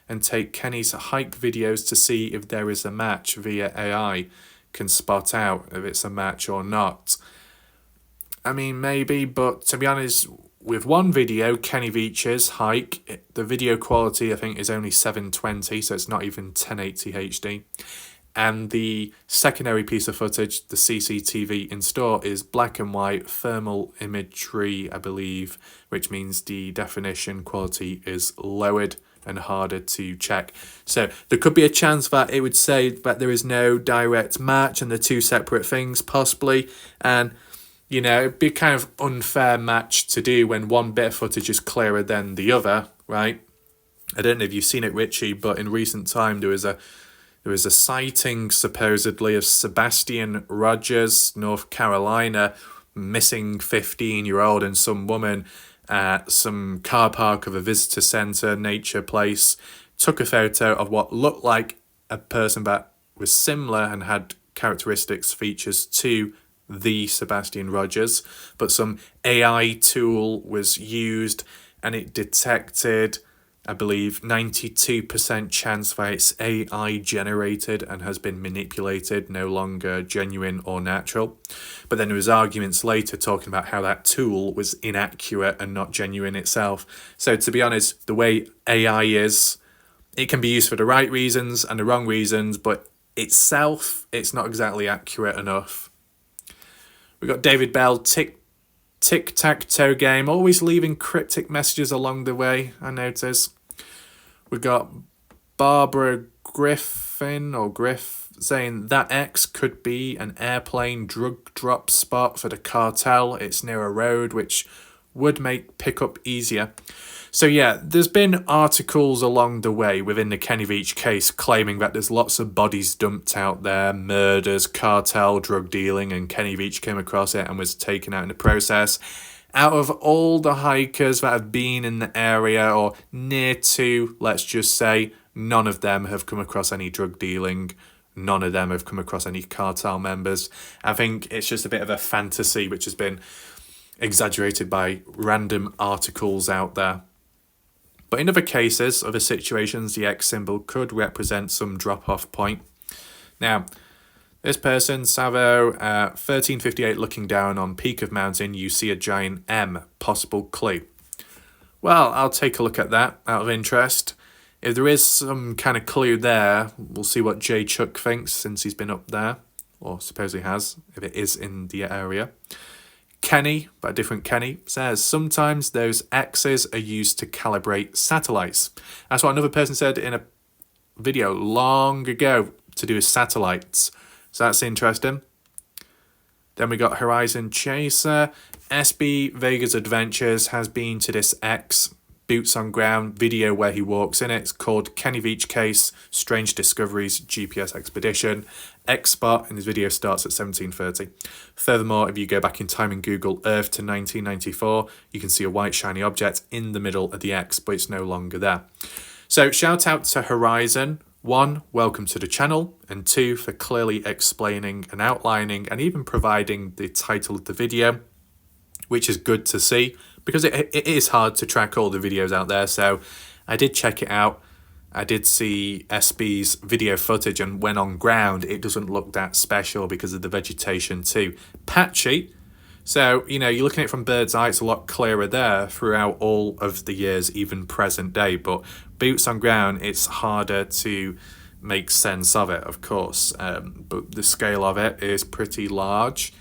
and take Kenny's hike videos to see if there is a match via AI, can spot out if it's a match or not. I mean, maybe, but to be honest, with one video, Kenny Veach's hike, the video quality I think is only 720, so it's not even 1080 HD. And the secondary piece of footage, the CCTV in store, is black and white thermal imagery, I believe, which means the definition quality is lowered and harder to check. So there could be a chance that it would say that there is no direct match and they're two separate things, possibly. And, you know, it'd be kind of unfair match to do when one bit of footage is clearer than the other, right? I don't know if you've seen it, Richie, but in recent time there was a sighting, supposedly, of Sebastian Rogers, North Carolina, missing 15-year-old and some woman at some car park of a visitor centre, nature place, took a photo of what looked like a person that was similar and had characteristics, features to the Sebastian Rogers, but some AI tool was used and it detected, I believe, 92% chance that it's AI generated and has been manipulated, no longer genuine or natural. But then there was arguments later talking about how that tool was inaccurate and not genuine itself. So to be honest, the way AI is, it can be used for the right reasons and the wrong reasons, but itself, it's not exactly accurate enough. We got David Bell, tic-tac-toe game, always leaving cryptic messages along the way, I notice. We got Barbara Griffin or Griff saying that X could be an airplane drug drop spot for the cartel. It's near a road which would make pickup easier. So yeah, there's been articles along the way within the Kenny Veach case claiming that there's lots of bodies dumped out there, murders, cartel, drug dealing, and Kenny Veach came across it and was taken out in the process. Out of all the hikers that have been in the area or near to, let's just say, none of them have come across any drug dealing. None of them have come across any cartel members. I think it's just a bit of a fantasy which has been exaggerated by random articles out there. But in other cases, other situations, the X symbol could represent some drop-off point. Now, this person, Savo, 1358, looking down on peak of mountain, you see a giant M, possible clue. Well, I'll take a look at that out of interest. If there is some kind of clue there, we'll see what Jay Chuck thinks since he's been up there, or supposedly has, if it is in the area. Kenny, but a different Kenny, says sometimes those X's are used to calibrate satellites. That's what another person said in a video long ago to do with satellites. So that's interesting. Then we got Horizon Chaser. SB Vega's Adventures has been to this X boots on ground video where he walks in it. It's called Kenny Veach Case, Strange Discoveries, GPS Expedition. X spot in his video starts at 1730. Furthermore, if you go back in time and Google Earth to 1994, you can see a white shiny object in the middle of the X, but it's no longer there. So shout out to Horizon. 1, welcome to the channel, and 2, for clearly explaining and outlining and even providing the title of the video, which is good to see because it is hard to track all the videos out there. So I did check it out. I did see SB's video footage, and when on ground, it doesn't look that special because of the vegetation too. Patchy. So, you know, you're looking at it from bird's eye, it's a lot clearer there throughout all of the years, even present day. But boots on ground, it's harder to make sense of it, of course. But the scale of it is pretty large.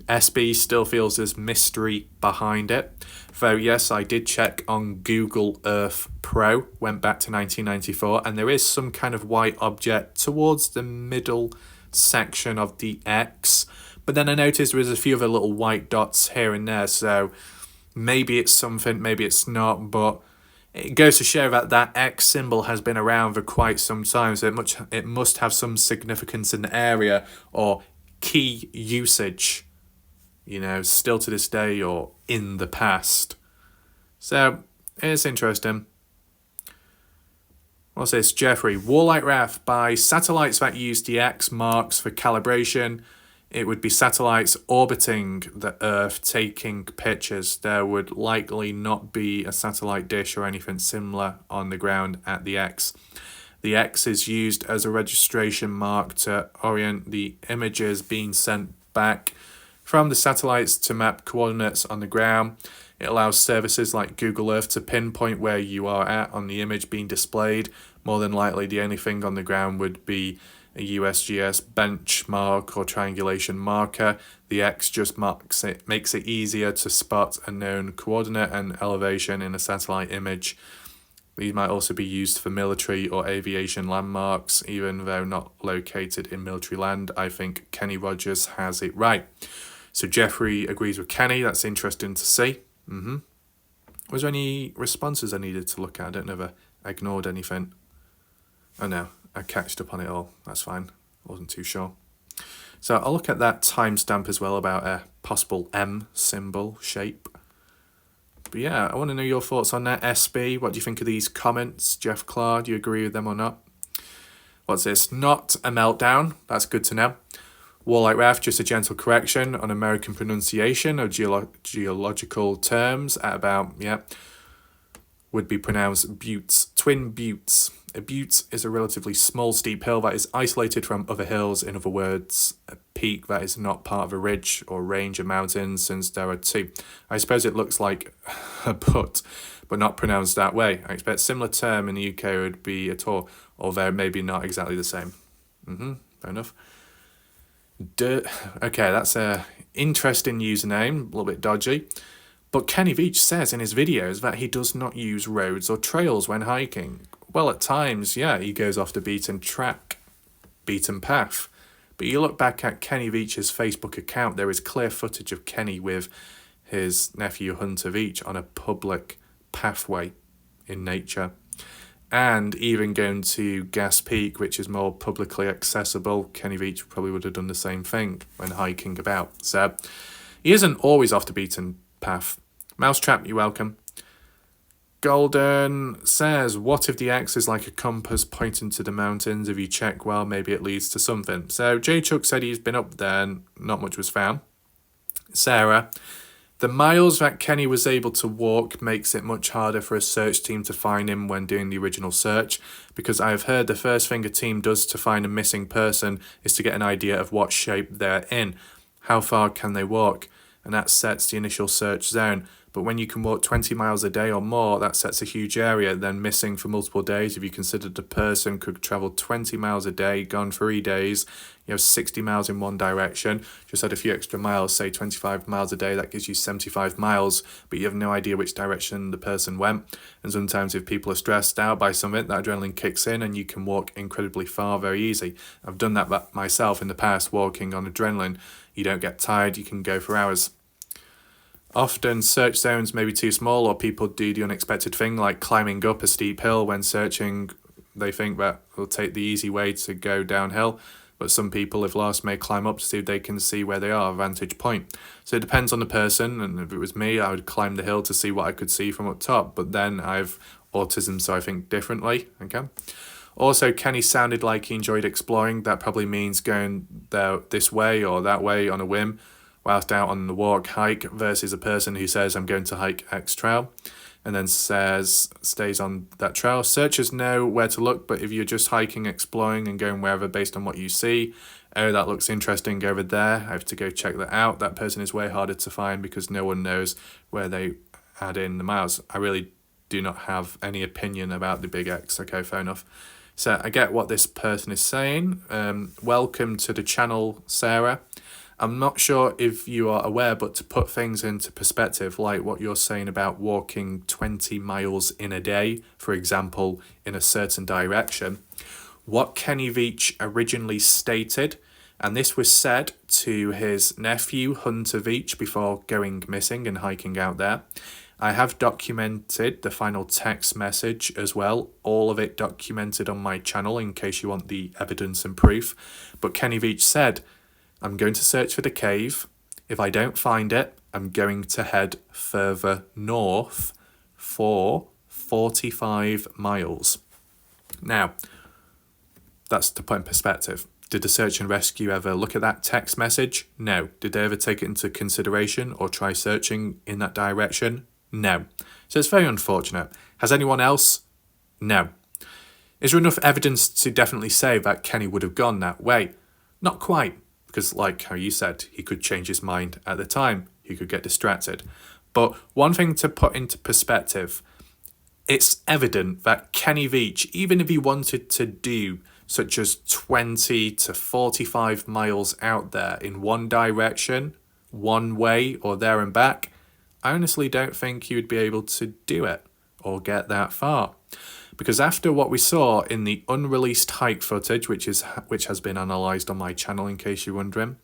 SB still feels there's mystery behind it. Though, yes, I did check on Google Earth Pro, went back to 1994, and there is some kind of white object towards the middle section of the X. But then I noticed there was a few other little white dots here and there, so maybe it's something, maybe it's not, but it goes to show that that X symbol has been around for quite some time, so it must have some significance in the area or key usage, you know, still to this day or in the past. So it's interesting. What's this? Jeffrey, Warlight Wrath, by satellites that use the X marks for calibration. It would be satellites orbiting the Earth taking pictures. There would likely not be a satellite dish or anything similar on the ground at the X. The X is used as a registration mark to orient the images being sent back from the satellites to map coordinates on the ground. It allows services like Google Earth to pinpoint where you are at on the image being displayed. More than likely, the only thing on the ground would be a USGS benchmark or triangulation marker. The X just makes it easier to spot a known coordinate and elevation in a satellite image. These might also be used for military or aviation landmarks, even though not located in military land. I think Kenny Rogers has it right. So Jeffrey agrees with Kenny. That's interesting to see. Was there any responses I needed to look at? I don't know if I ignored anything. Oh no, I catched up on it all. That's fine. Wasn't too sure. So I'll look at that timestamp as well about a possible M symbol shape. But yeah, I want to know your thoughts on that. SB, what do you think of these comments? Jeff Clark, do you agree with them or not? What's this? Not a meltdown. That's good to know. Warlight Wrath, just a gentle correction on American pronunciation of geological terms at about, would be pronounced buttes, twin buttes. A butte is a relatively small steep hill that is isolated from other hills. In other words, a peak that is not part of a ridge or range of mountains, since there are two. I suppose it looks like a butt, but not pronounced that way. I expect similar term in the UK would be a tor, although maybe not exactly the same. Fair enough. Okay, that's a interesting username, a little bit dodgy. But Kenny Veach says in his videos that he does not use roads or trails when hiking. Well, at times, yeah, he goes off the beaten path. But you look back at Kenny Veach's Facebook account, there is clear footage of Kenny with his nephew Hunter Veach on a public pathway in nature. And even going to Gas Peak, which is more publicly accessible, Kenny Veach probably would have done the same thing when hiking about. So he isn't always off the beaten path. Mousetrap, you're welcome. Golden says, what if the X is like a compass pointing to the mountains? If you check well, maybe it leads to something. So J Chuck said he's been up there and not much was found. Sarah, the miles that Kenny was able to walk makes it much harder for a search team to find him when doing the original search, because I have heard the first thing a team does to find a missing person is to get an idea of what shape they're in. How far can they walk? And that sets the initial search zone. But when you can walk 20 miles a day or more, that sets a huge area. Then missing for multiple days, if you considered the person could travel 20 miles a day, gone 3 days, 60 miles in one direction, just add a few extra miles, say 25 miles a day, that gives you 75 miles, but you have no idea which direction the person went. And sometimes if people are stressed out by something, that adrenaline kicks in and you can walk incredibly far very easy. I've done that myself in the past, walking on adrenaline. You don't get tired, you can go for hours. Often search zones may be too small, or people do the unexpected thing like climbing up a steep hill. When searching, they think that they'll take the easy way to go downhill, but some people, if lost, may climb up to see if they can see where they are, a vantage point. So it depends on the person, and if it was me, I would climb the hill to see what I could see from up top, but then I've autism, so I think differently. Okay. Also, Kenny sounded like he enjoyed exploring. That probably means going this way or that way on a whim whilst out on the walk hike, versus a person who says, I'm going to hike X trail, and then stays on that trail. Searchers know where to look, but if you're just hiking, exploring, and going wherever based on what you see, oh, that looks interesting over there, I have to go check that out. That person is way harder to find because no one knows where they add in the miles. I really do not have any opinion about the big X. Okay, fair enough. So I get what this person is saying. Welcome to the channel, Sarah. I'm not sure if you are aware, but to put things into perspective, like what you're saying about walking 20 miles in a day, for example, in a certain direction, what Kenny Veach originally stated, and this was said to his nephew, Hunter Veach, before going missing and hiking out there. I have documented the final text message as well, all of it documented on my channel in case you want the evidence and proof. But Kenny Veach said, I'm going to search for the cave. If I don't find it, I'm going to head further north for 45 miles. Now, that's to put in perspective. Did the search and rescue ever look at that text message? No. Did they ever take it into consideration or try searching in that direction? No. So it's very unfortunate. Has anyone else? No. Is there enough evidence to definitely say that Kenny would have gone that way? Not quite. Because like how you said, he could change his mind at the time. He could get distracted. But one thing to put into perspective, it's evident that Kenny Veach, even if he wanted to do such as 20 to 45 miles out there in one direction, one way or there and back, I honestly don't think he would be able to do it or get that far. Because after what we saw in the unreleased hike footage, which has been analysed on my channel in case you're wondering,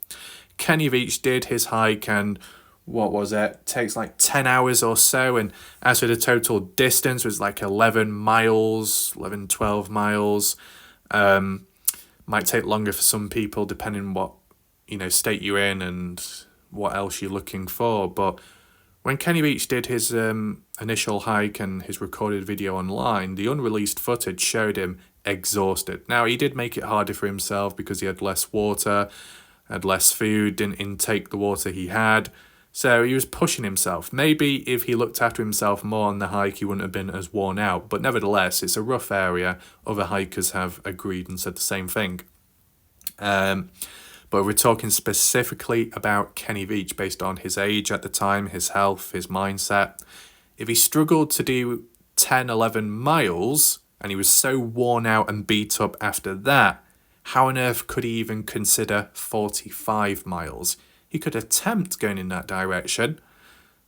Kenny Veach did his hike and what was it? Takes like 10 hours or so. And as for the total distance, it was like 11 miles, 11, 12 miles. Might take longer for some people depending on what, state you're in and what else you're looking for. But when Kenny Veach did his initial hike and his recorded video online, the unreleased footage showed him exhausted. Now, he did make it harder for himself because he had less water, had less food, didn't intake the water he had. So he was pushing himself. Maybe if he looked after himself more on the hike, he wouldn't have been as worn out. But nevertheless, it's a rough area. Other hikers have agreed and said the same thing. But we're talking specifically about Kenny Veach based on his age at the time, his health, his mindset. If he struggled to do 10, 11 miles and he was so worn out and beat up after that, how on earth could he even consider 45 miles? He could attempt going in that direction,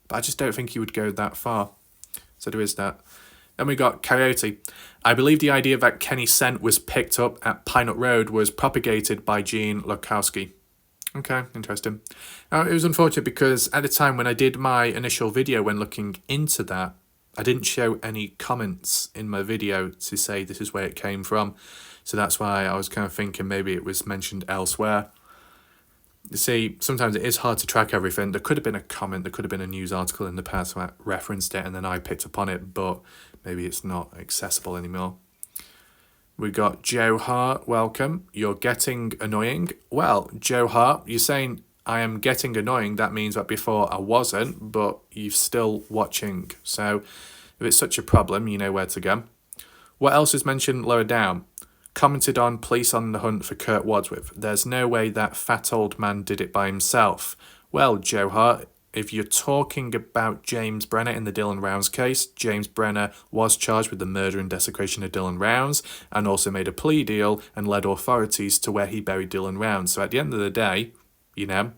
but I just don't think he would go that far. So there is that. Then we got Coyote. I believe the idea that Kenny's scent was picked up at Pine Nut Road was propagated by Gene Lukowski. Okay, interesting. It was unfortunate because at the time when I did my initial video when looking into that, I didn't show any comments in my video to say this is where it came from. So that's why I was kind of thinking maybe it was mentioned elsewhere. You see, sometimes it is hard to track everything. There could have been a comment, there could have been a news article in the past that referenced it and then I picked up on it, but maybe it's not accessible anymore. We got Joe Hart, welcome. You're getting annoying. Well, Joe Hart, you're saying I am getting annoying. That means that before I wasn't, but you're still watching. So if it's such a problem, you know where to go. What else is mentioned lower down? Commented on police on the hunt for Kurt Wadsworth. There's no way that fat old man did it by himself. Well, Joe Hart, if you're talking about James Brenner in the Dylan Rounds case, James Brenner was charged with the murder and desecration of Dylan Rounds and also made a plea deal and led authorities to where he buried Dylan Rounds. So at the end of the day, you know,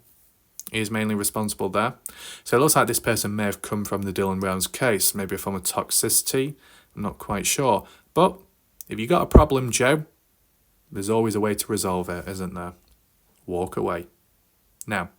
he is mainly responsible there. So it looks like this person may have come from the Dylan Rounds case, maybe a form of toxicity. I'm not quite sure. But if you got a problem, Joe, there's always a way to resolve it, isn't there? Walk away. Now,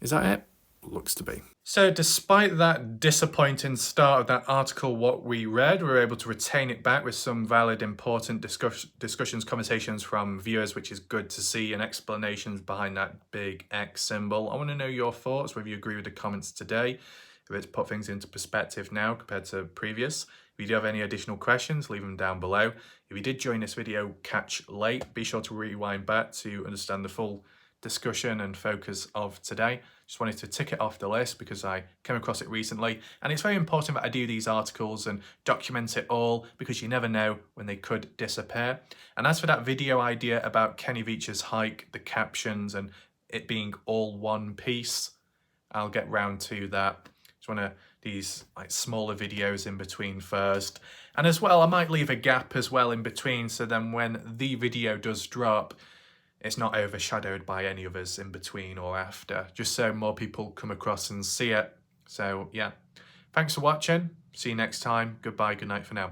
is that it? Looks to be. So despite that disappointing start of that article, what we read, we were able to retain it back with some valid, important discussions, conversations from viewers, which is good to see, and explanations behind that big X symbol. I want to know your thoughts, whether you agree with the comments today, if it's put things into perspective now compared to previous. If you do have any additional questions, leave them down below. If you did join this video catch late, be sure to rewind back to understand the full discussion and focus of today. Just wanted to tick it off the list because I came across it recently, and it's very important that I do these articles and document it all because you never know when they could disappear. And as for that video idea about Kenny Veach's hike, the captions and it being all one piece, I'll get round to that. It's one of these like smaller videos in between first. And as well, I might leave a gap as well in between, so then when the video does drop, it's not overshadowed by any others in between or after, just so more people come across and see it. So yeah, thanks for watching. See you next time. Goodbye, good night for now.